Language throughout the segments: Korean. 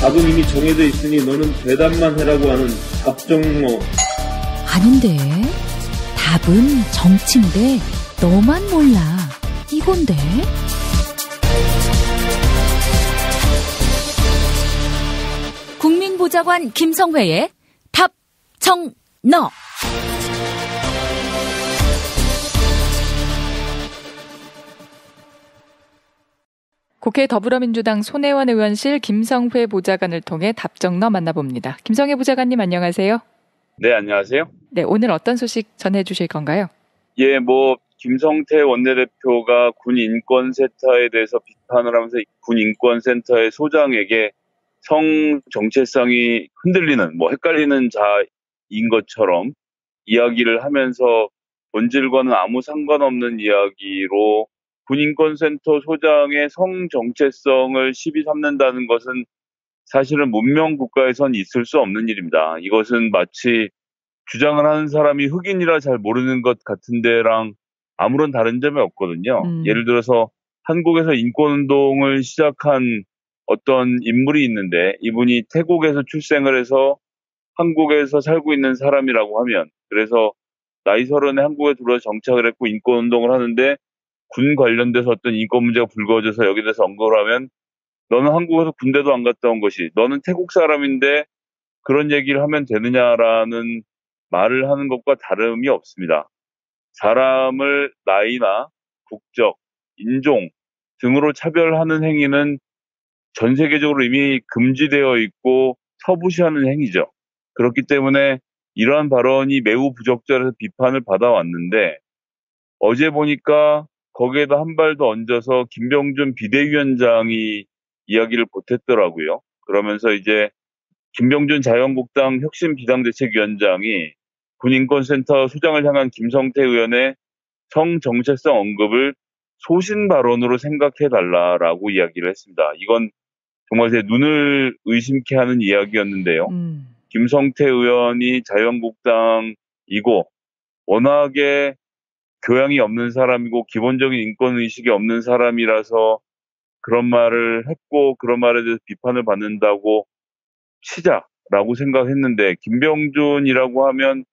답은 이미 정해져 있으니 너는 대답만 해라고 하는 답정너. 아닌데. 답은 정치인데 너만 몰라. 이건데. 국민보좌관 김성회의 답정너. 국회 더불어민주당 손혜원 의원실 김성회 보좌관을 통해 답정너 만나봅니다. 김성회 보좌관님 안녕하세요. 네, 안녕하세요. 네, 오늘 어떤 소식 전해주실 건가요? 예, 김성태 원내대표가 군인권센터에 대해서 비판을 하면서 군인권센터의 소장에게 성 정체성이 흔들리는, 헷갈리는 자인 것처럼 이야기를 하면서 본질과는 아무 상관없는 이야기로 군인권센터 소장의 성 정체성을 시비 삼는다는 것은 사실은 문명 국가에선 있을 수 없는 일입니다. 이것은 마치 주장을 하는 사람이 흑인이라 잘 모르는 것 같은 데랑 아무런 다른 점이 없거든요. 예를 들어서 한국에서 인권운동을 시작한 어떤 인물이 있는데 이분이 태국에서 출생을 해서 한국에서 살고 있는 사람이라고 하면, 그래서 나이 30에 한국에 들어와 정착을 했고 인권운동을 하는데 군 관련돼서 어떤 인권 문제가 불거져서 여기 대해서 언급을 하면 너는 한국에서 군대도 안 갔다 온 것이 너는 태국 사람인데 그런 얘기를 하면 되느냐라는 말을 하는 것과 다름이 없습니다. 사람을 나이나 국적, 인종 등으로 차별하는 행위는 전 세계적으로 이미 금지되어 있고 터부시하는 행위죠. 그렇기 때문에 이러한 발언이 매우 부적절해서 비판을 받아왔는데 어제 보니까 거기에다 한 발 더 얹어서 김병준 비대위원장이 이야기를 보탰더라고요. 그러면서 이제 김병준 자유한국당 혁신 비상대책위원장이 군인권센터 소장을 향한 김성태 의원의 성정체성 언급을 소신 발언으로 생각해달라라고 이야기를 했습니다. 이건 정말 제 눈을 의심케 하는 이야기였는데요. 김성태 의원이 자유한국당이고 워낙에 교양이 없는 사람이고 기본적인 인권의식이 없는 사람이라서 그런 말을 했고 그런 말에 대해서 비판을 받는다고 치자라고 생각했는데, 김병준이라고 하면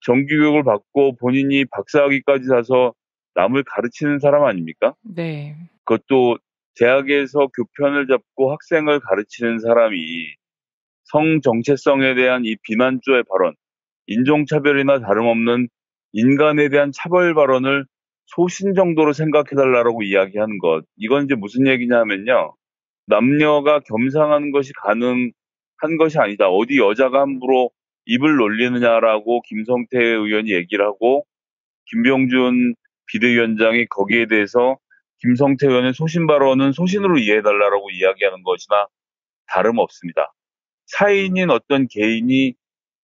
정규교육을 받고 본인이 박사학위까지 사서 남을 가르치는 사람 아닙니까? 네. 그것도 대학에서 교편을 잡고 학생을 가르치는 사람이 성 정체성에 대한 이 비난조의 발언, 인종차별이나 다름없는 인간에 대한 차별 발언을 소신 정도로 생각해달라고 이야기하는 것. 이건 이제 무슨 얘기냐 하면요. 남녀가 겸상하는 것이 가능한 것이 아니다. 어디 여자가 함부로 입을 놀리느냐라고 김성태 의원이 얘기를 하고 김병준 비대위원장이 거기에 대해서 김성태 의원의 소신 발언은 소신으로 이해해달라고 이야기하는 것이나 다름없습니다. 사인인 어떤 개인이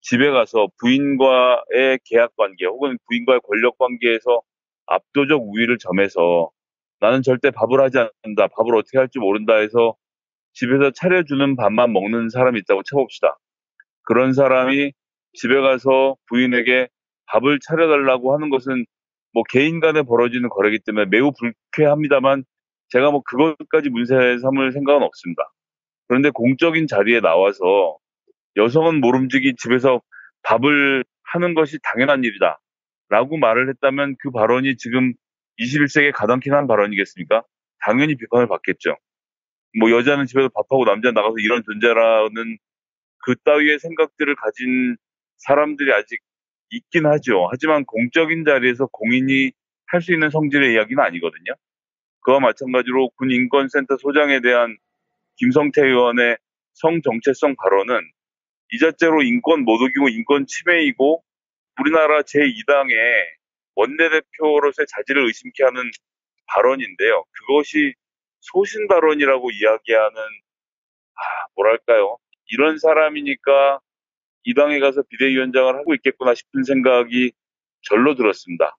집에 가서 부인과의 계약관계 혹은 부인과의 권력관계에서 압도적 우위를 점해서 나는 절대 밥을 하지 않는다, 밥을 어떻게 할지 모른다 해서 집에서 차려주는 밥만 먹는 사람이 있다고 쳐봅시다. 그런 사람이 집에 가서 부인에게 밥을 차려달라고 하는 것은 개인 간에 벌어지는 거래이기 때문에 매우 불쾌합니다만 제가 그것까지 문제 삼을 생각은 없습니다. 그런데 공적인 자리에 나와서 여성은 모름지기 집에서 밥을 하는 것이 당연한 일이다 라고 말을 했다면 그 발언이 지금 21세기에 가당키 한 발언이겠습니까? 당연히 비판을 받겠죠. 여자는 집에서 밥하고 남자는 나가서 이런 존재라는 그 따위의 생각들을 가진 사람들이 아직 있긴 하죠. 하지만 공적인 자리에서 공인이 할 수 있는 성질의 이야기는 아니거든요. 그와 마찬가지로 군인권센터 소장에 대한 김성태 의원의 성정체성 발언은 이 자체로 인권 모독이고 인권 침해이고 우리나라 제2당의 원내대표로서의 자질을 의심케 하는 발언인데요. 그것이 소신 발언이라고 이야기하는, 이런 사람이니까 이 당에 가서 비대위원장을 하고 있겠구나 싶은 생각이 절로 들었습니다.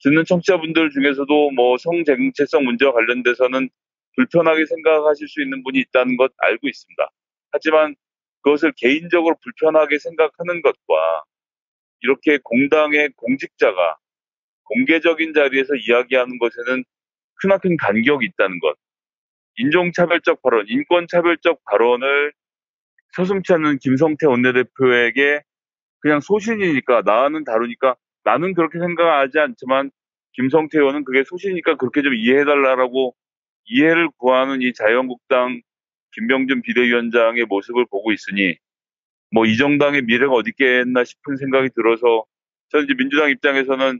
듣는 청취자분들 중에서도 성정체성 문제와 관련돼서는 불편하게 생각하실 수 있는 분이 있다는 것 알고 있습니다. 하지만 그것을 개인적으로 불편하게 생각하는 것과 이렇게 공당의 공직자가 공개적인 자리에서 이야기하는 것에는 크나큰 간격이 있다는 것. 인종차별적 발언, 인권차별적 발언을 서슴지 않는 김성태 원내대표에게 그냥 소신이니까 나는 다루니까 나는 그렇게 생각하지 않지만 김성태 의원은 그게 소신이니까 그렇게 좀 이해해달라고 이해를 구하는 이 자유한국당 김병준 비대위원장의 모습을 보고 있으니 뭐 이 정당의 미래가 어디 있겠나 싶은 생각이 들어서 저는 이제 민주당 입장에서는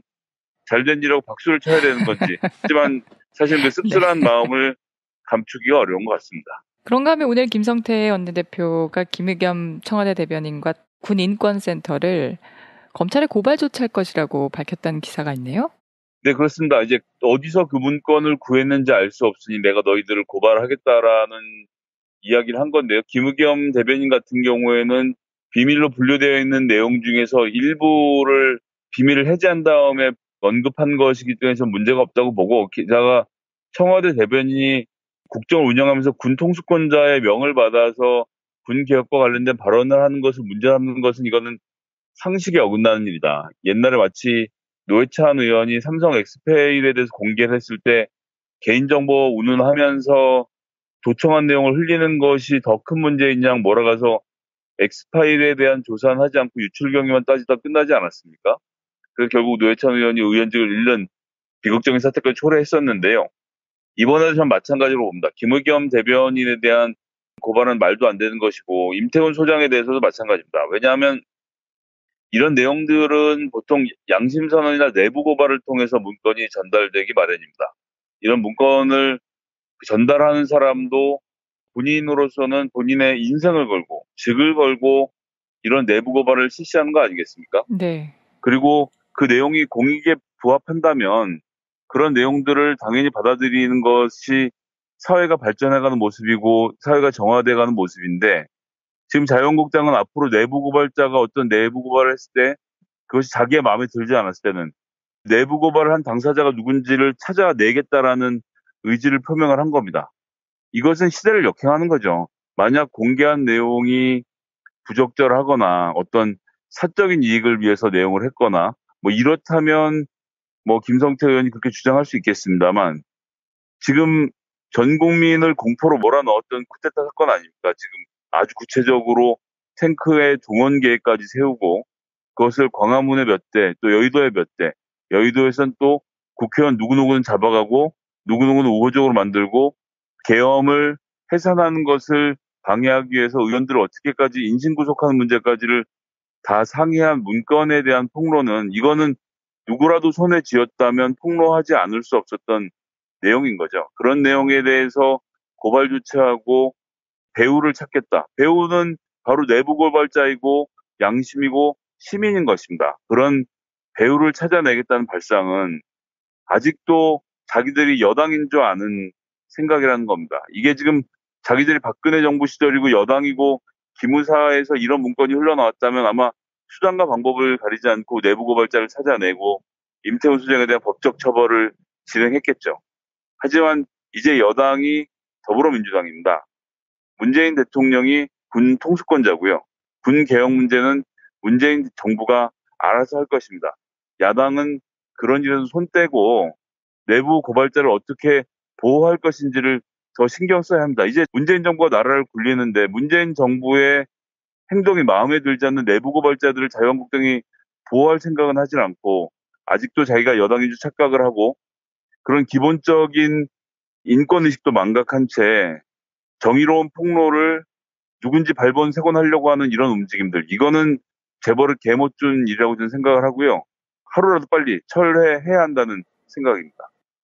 잘된 일이라고 박수를 쳐야 되는 건지 하지만 사실 그 씁쓸한 마음을 감추기가 어려운 것 같습니다. 그런가 하면 오늘 김성태 원내대표가 김의겸 청와대 대변인과 군인권센터를 검찰에 고발 조치할 것이라고 밝혔다는 기사가 있네요. 네, 그렇습니다. 이제 어디서 그 문건을 구했는지 알 수 없으니 내가 너희들을 고발하겠다라는 이야기를 한 건데요. 김의겸 대변인 같은 경우에는 비밀로 분류되어 있는 내용 중에서 일부를 비밀을 해제한 다음에 언급한 것이기 때문에 좀 문제가 없다고 보고 게다가 청와대 대변인이 국정을 운영하면서 군 통수권자의 명을 받아서 군 개혁과 관련된 발언을 하는 것을 문제 삼는 것은 이거는 상식에 어긋나는 일이다. 옛날에 마치 노회찬 의원이 삼성 엑스페일에 대해서 공개를 했을 때 개인정보 운운하면서 도청한 내용을 흘리는 것이 더 큰 문제이냐 몰아가서 엑스파일에 대한 조사는 하지 않고 유출 경위만 따지다 끝나지 않았습니까? 그래서 결국 노회찬 의원이 의원직을 잃는 비극적인 사태까지 초래했었는데요. 이번에도 전 마찬가지로 봅니다. 김의겸 대변인에 대한 고발은 말도 안 되는 것이고 임태훈 소장에 대해서도 마찬가지입니다. 왜냐하면 이런 내용들은 보통 양심선언이나 내부 고발을 통해서 문건이 전달되기 마련입니다. 이런 문건을 전달하는 사람도 본인으로서는 본인의 인생을 걸고 직을 걸고 이런 내부 고발을 실시하는 거 아니겠습니까? 네. 그리고 그 내용이 공익에 부합한다면 그런 내용들을 당연히 받아들이는 것이 사회가 발전해가는 모습이고 사회가 정화돼가는 모습인데 지금 자유한국당은 앞으로 내부 고발자가 어떤 내부 고발을 했을 때 그것이 자기의 마음에 들지 않았을 때는 내부 고발을 한 당사자가 누군지를 찾아내겠다라는 의지를 표명을 한 겁니다. 이것은 시대를 역행하는 거죠. 만약 공개한 내용이 부적절하거나 어떤 사적인 이익을 위해서 내용을 했거나 뭐 이렇다면 뭐 김성태 의원이 그렇게 주장할 수 있겠습니다만 지금 전 국민을 공포로 몰아넣었던 쿠데타 사건 아닙니까? 지금 아주 구체적으로 탱크의 동원 계획까지 세우고 그것을 광화문에 몇 대, 또 여의도에 몇 대, 여의도에선 또 국회의원 누구누구는 잡아가고 누구누구는 우호적으로 만들고 계엄을 해산하는 것을 방해하기 위해서 의원들을 어떻게까지 인신구속하는 문제까지를 다 상의한 문건에 대한 폭로는 이거는 누구라도 손에 쥐었다면 폭로하지 않을 수 없었던 내용인 거죠. 그런 내용에 대해서 고발 조치하고 배우를 찾겠다. 배우는 바로 내부 고발자이고 양심이고 시민인 것입니다. 그런 배우를 찾아내겠다는 발상은 아직도 자기들이 여당인 줄 아는 생각이라는 겁니다. 이게 지금 자기들이 박근혜 정부 시절이고 여당이고 기무사에서 이런 문건이 흘러나왔다면 아마 수단과 방법을 가리지 않고 내부 고발자를 찾아내고 임태훈 수장에 대한 법적 처벌을 진행했겠죠. 하지만 이제 여당이 더불어민주당입니다. 문재인 대통령이 군 통수권자고요. 군 개혁 문제는 문재인 정부가 알아서 할 것입니다. 야당은 그런 일에서 손 떼고 내부 고발자를 어떻게 보호할 것인지를 더 신경 써야 합니다. 이제 문재인 정부가 나라를 굴리는데 문재인 정부의 행동이 마음에 들지 않는 내부 고발자들을 자유한국당이 보호할 생각은 하질 않고 아직도 자기가 여당인 줄 착각을 하고 그런 기본적인 인권의식도 망각한 채 정의로운 폭로를 누군지 발본색원하려고 하는 이런 움직임들 이거는 재벌을 개 못 준 일이라고 저는 생각을 하고요. 하루라도 빨리 철회해야 한다는 생각입니다.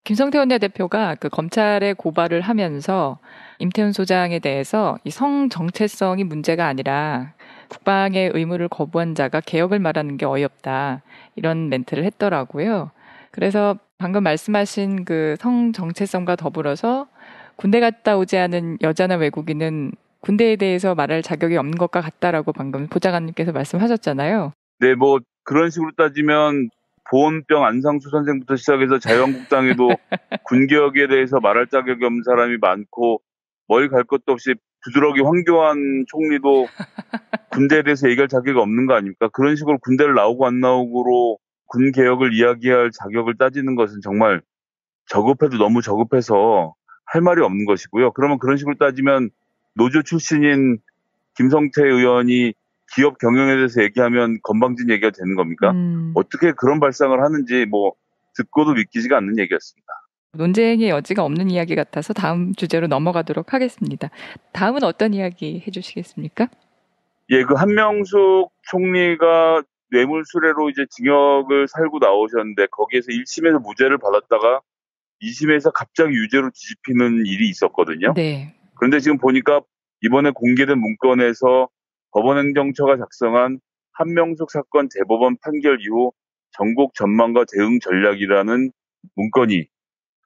김성태 원내대표가 그 검찰에 고발을 하면서 임태훈 소장에 대해서 이 성 정체성이 문제가 아니라 국방의 의무를 거부한 자가 개혁을 말하는 게 어이없다. 이런 멘트를 했더라고요. 그래서 방금 말씀하신 그 성 정체성과 더불어서 군대 갔다 오지 않은 여자나 외국인은 군대에 대해서 말할 자격이 없는 것과 같다라고 방금 보좌관님께서 말씀하셨잖아요. 네, 뭐 그런 식으로 따지면 보온병 안상수 선생부터 시작해서 자유한국당에도 군개혁에 대해서 말할 자격이 없는 사람이 많고 멀리 갈 것도 없이 부드러기 황교안 총리도 군대에 대해서 얘기할 자격이 없는 거 아닙니까? 그런 식으로 군대를 나오고 안 나오고로 군개혁을 이야기할 자격을 따지는 것은 정말 저급해도 너무 저급해서 할 말이 없는 것이고요. 그러면 그런 식으로 따지면 노조 출신인 김성태 의원이 기업 경영에 대해서 얘기하면 건방진 얘기가 되는 겁니까? 어떻게 그런 발상을 하는지 듣고도 믿기지가 않는 얘기였습니다. 논쟁의 여지가 없는 이야기 같아서 다음 주제로 넘어가도록 하겠습니다. 다음은 어떤 이야기 해주시겠습니까? 예, 그 한명숙 총리가 뇌물수뢰로 이제 징역을 살고 나오셨는데 거기에서 1심에서 무죄를 받았다가 2심에서 갑자기 유죄로 뒤집히는 일이 있었거든요. 네. 그런데 지금 보니까 이번에 공개된 문건에서 법원행정처가 작성한 한명숙 사건 대법원 판결 이후 전국 전망과 대응 전략이라는 문건이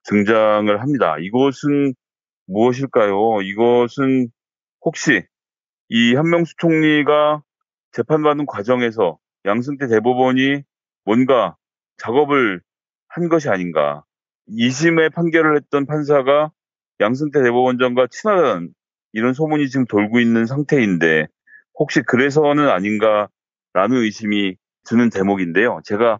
등장을 합니다. 이것은 무엇일까요? 이것은 혹시 이 한명숙 총리가 재판받는 과정에서 양승태 대법원이 뭔가 작업을 한 것이 아닌가. 2심에 판결을 했던 판사가 양승태 대법원장과 친하다는 이런 소문이 지금 돌고 있는 상태인데 혹시 그래서는 아닌가라는 의심이 드는 대목인데요. 제가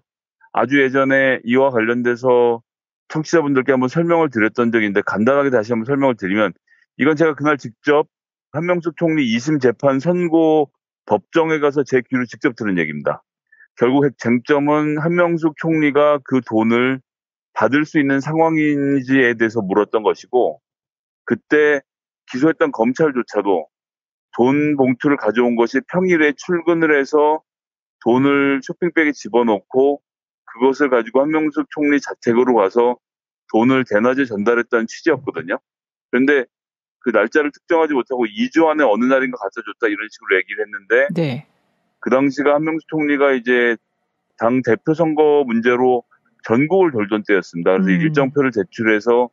아주 예전에 이와 관련돼서 청취자분들께 한번 설명을 드렸던 적이 있는데 간단하게 다시 한번 설명을 드리면 이건 제가 그날 직접 한명숙 총리 2심 재판 선고 법정에 가서 제 귀로 직접 들은 얘기입니다. 결국 쟁점은 한명숙 총리가 그 돈을 받을 수 있는 상황인지에 대해서 물었던 것이고 그때 기소했던 검찰조차도 돈 봉투를 가져온 것이 평일에 출근을 해서 돈을 쇼핑백에 집어넣고 그것을 가지고 한명숙 총리 자택으로 가서 돈을 대낮에 전달했다는 취지였거든요. 그런데 그 날짜를 특정하지 못하고 2주 안에 어느 날인가 갖다 줬다 이런 식으로 얘기를 했는데 네. 그 당시가 한명숙 총리가 이제 당 대표 선거 문제로 전국을 돌던 때였습니다. 그래서 일정표를 제출해서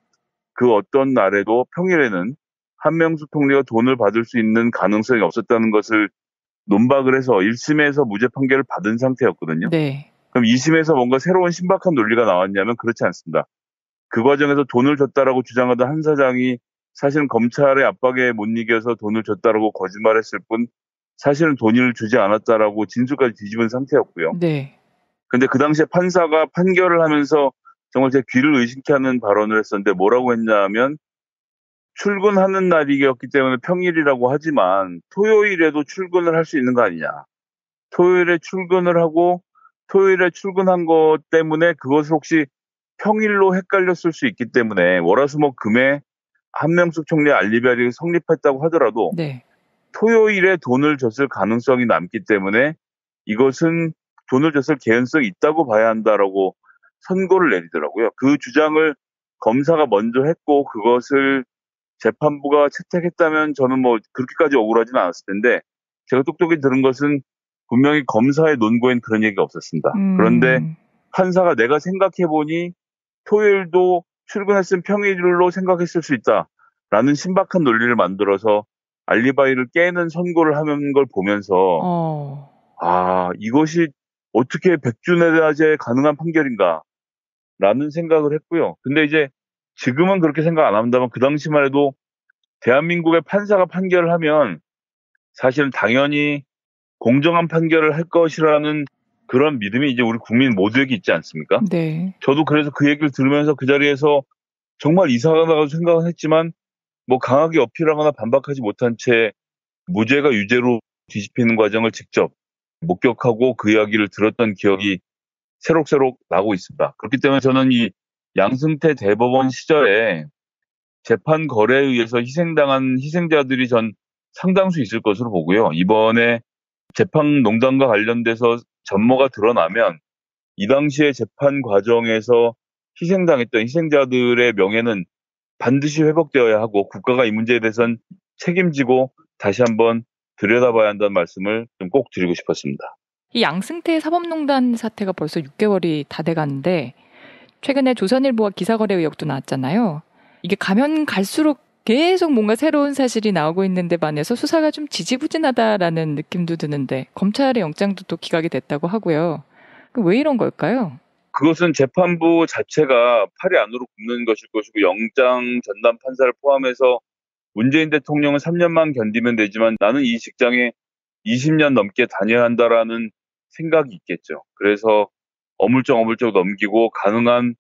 그 어떤 날에도 평일에는 한명숙 총리가 돈을 받을 수 있는 가능성이 없었다는 것을 논박을 해서 1심에서 무죄 판결을 받은 상태였거든요. 네. 그럼 2심에서 뭔가 새로운 신박한 논리가 나왔냐면 그렇지 않습니다. 그 과정에서 돈을 줬다라고 주장하던 한 사장이 사실은 검찰의 압박에 못 이겨서 돈을 줬다라고 거짓말했을 뿐 사실은 돈을 주지 않았다라고 진술까지 뒤집은 상태였고요. 네. 근데 그 당시에 판사가 판결을 하면서 정말 제 귀를 의심케 하는 발언을 했었는데 뭐라고 했냐면 출근하는 날이었기 때문에 평일이라고 하지만 토요일에도 출근을 할 수 있는 거 아니냐. 토요일에 출근을 하고 토요일에 출근한 것 때문에 그것을 혹시 평일로 헷갈렸을 수 있기 때문에 월화수목금에 한명숙 총리의 알리바이가 성립했다고 하더라도 네. 토요일에 돈을 줬을 가능성이 남기 때문에 이것은 돈을 줬을 개연성이 있다고 봐야 한다라고 선고를 내리더라고요. 그 주장을 검사가 먼저 했고 그것을 재판부가 채택했다면 저는 그렇게까지 억울하지는 않았을 텐데 제가 똑똑히 들은 것은 분명히 검사의 논거엔 그런 얘기가 없었습니다. 그런데 판사가 내가 생각해보니 토요일도 출근했으면 평일로 생각했을 수 있다라는 신박한 논리를 만들어서 알리바이를 깨는 선고를 하는 걸 보면서 이것이 어떻게 백준에다제 가능한 판결인가 라는 생각을 했고요. 근데 이제 지금은 그렇게 생각 안 합니다만 그 당시만 해도 대한민국의 판사가 판결을 하면 사실은 당연히 공정한 판결을 할 것이라는 그런 믿음이 이제 우리 국민 모두에게 있지 않습니까? 네. 저도 그래서 그 얘기를 들으면서 그 자리에서 정말 이상하다고 생각은 했지만 강하게 어필하거나 반박하지 못한 채 무죄가 유죄로 뒤집히는 과정을 직접 목격하고 그 이야기를 들었던 기억이 새록새록 나고 있습니다. 그렇기 때문에 저는 이 양승태 대법원 시절에 재판 거래에 의해서 희생당한 희생자들이 전 상당수 있을 것으로 보고요. 이번에 재판 농단과 관련돼서 전모가 드러나면 이 당시의 재판 과정에서 희생당했던 희생자들의 명예는 반드시 회복되어야 하고 국가가 이 문제에 대해서는 책임지고 다시 한번 들여다봐야 한다는 말씀을 좀 꼭 드리고 싶었습니다. 이 양승태 사법농단 사태가 벌써 6개월이 다 돼가는데 최근에 조선일보와 기사거래 의혹도 나왔잖아요. 이게 가면 갈수록 계속 뭔가 새로운 사실이 나오고 있는데 반해서 수사가 좀 지지부진하다라는 느낌도 드는데 검찰의 영장도 또 기각이 됐다고 하고요. 왜 이런 걸까요? 그것은 재판부 자체가 팔이 안으로 굽는 것일 것이고 영장 전담 판사를 포함해서 문재인 대통령은 3년만 견디면 되지만 나는 이 직장에 20년 넘게 다녀야 한다라는 생각이 있겠죠. 그래서 어물쩍 넘기고 가능한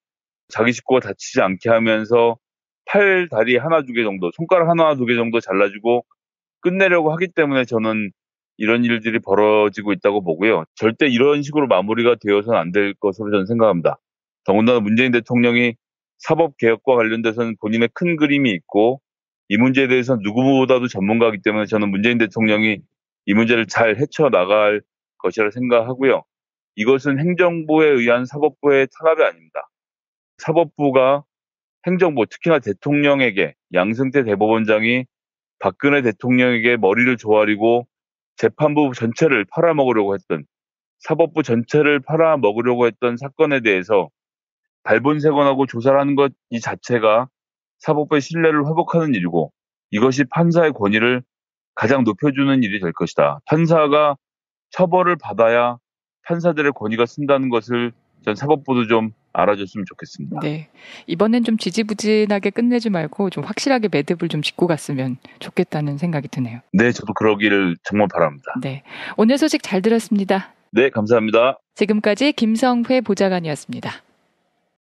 자기 식구가 다치지 않게 하면서 팔, 다리 하나, 두 개 정도, 손가락 하나, 두 개 정도 잘라주고 끝내려고 하기 때문에 저는 이런 일들이 벌어지고 있다고 보고요. 절대 이런 식으로 마무리가 되어서는 안 될 것으로 저는 생각합니다. 더군다나 문재인 대통령이 사법개혁과 관련돼서는 본인의 큰 그림이 있고 이 문제에 대해서는 누구보다도 전문가이기 때문에 저는 문재인 대통령이 이 문제를 잘 헤쳐나갈 것이라 생각하고요. 이것은 행정부에 의한 사법부의 탄압이 아닙니다. 사법부가 행정부, 특히나 대통령에게 양승태 대법원장이 박근혜 대통령에게 머리를 조아리고 재판부 전체를 팔아먹으려고 했던, 사법부 전체를 팔아먹으려고 했던 사건에 대해서 발본색원하고 조사를 하는 것 이 자체가 사법부의 신뢰를 회복하는 일이고 이것이 판사의 권위를 가장 높여주는 일이 될 것이다. 판사가 처벌을 받아야 판사들의 권위가 쓴다는 것을 전 사법부도 좀 알아줬으면 좋겠습니다. 네. 이번엔 좀 지지부진하게 끝내지 말고 좀 확실하게 매듭을 좀 짓고 갔으면 좋겠다는 생각이 드네요. 네, 저도 그러기를 정말 바랍니다. 네. 오늘 소식 잘 들었습니다. 네, 감사합니다. 지금까지 김성회 보좌관이었습니다.